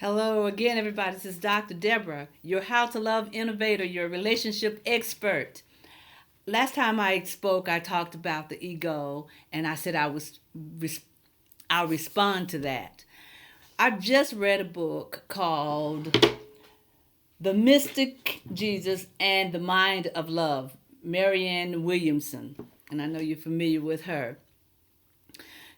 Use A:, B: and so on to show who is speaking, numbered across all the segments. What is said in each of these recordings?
A: Hello again, everybody. This is Dr. Deborah, your How to Love Innovator, your relationship expert. Last time I spoke, I talked about the ego, and I said I'll respond to that. I just read a book called The Mystic Jesus and the Mind of Love, Marianne Williamson, and I know you're familiar with her.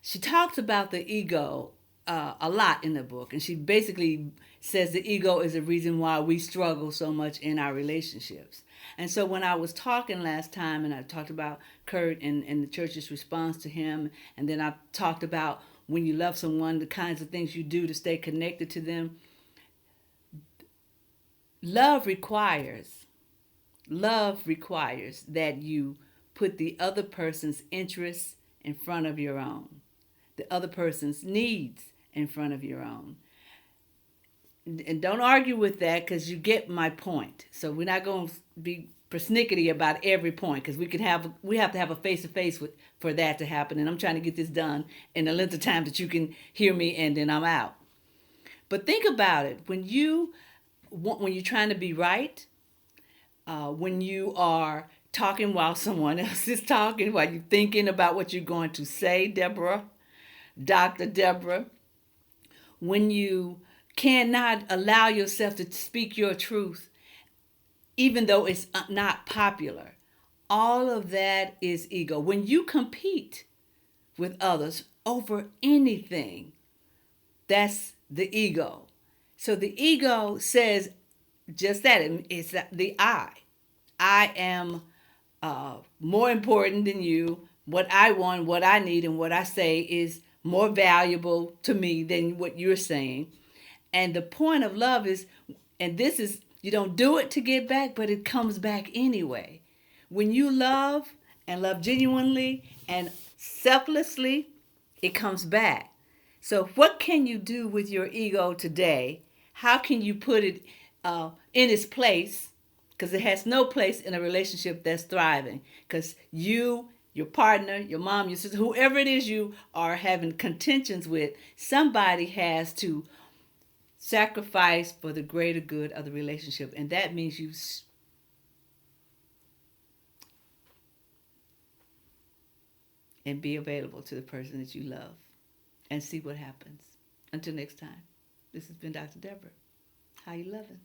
A: She talks about the ego a lot in the book, and she basically says the ego is the reason why we struggle so much in our relationships. And so when I was talking last time, and I talked about Kurt and the church's response to him, and then I talked about when you love someone, the kinds of things you do to stay connected to them. Love requires love requires that you put the other person's interests in front of your own, the other person's needs in front of your own. And don't argue with that because you get my point. So we're not going to be persnickety about every point because we have to have a face to face for that to happen. And I'm trying to get this done in a length of time that you can hear me, and then I'm out. But think about it when you're trying to be right, when you are talking while someone else is talking, while you're thinking about what you're going to say, Deborah, Dr. Deborah, when you cannot allow yourself to speak your truth, even though it's not popular. All of that is ego. When you compete with others over anything, that's the ego. So the ego says just that. It's the I. I am more important than you. What I want, what I need, and what I say is more valuable to me than what you're saying. And the point of love is, and this is, you don't do it to get back, but it comes back anyway. When you love and love genuinely and selflessly, it comes back. So, what can you do with your ego today? How can you put it in its place? Because it has no place in a relationship that's thriving. Because you, your partner, your mom, your sister, whoever it is you are having contentions with, somebody has to sacrifice for the greater good of the relationship. And that means you and be available to the person that you love and see what happens. Until next time, this has been Dr. Deborah. How you loving?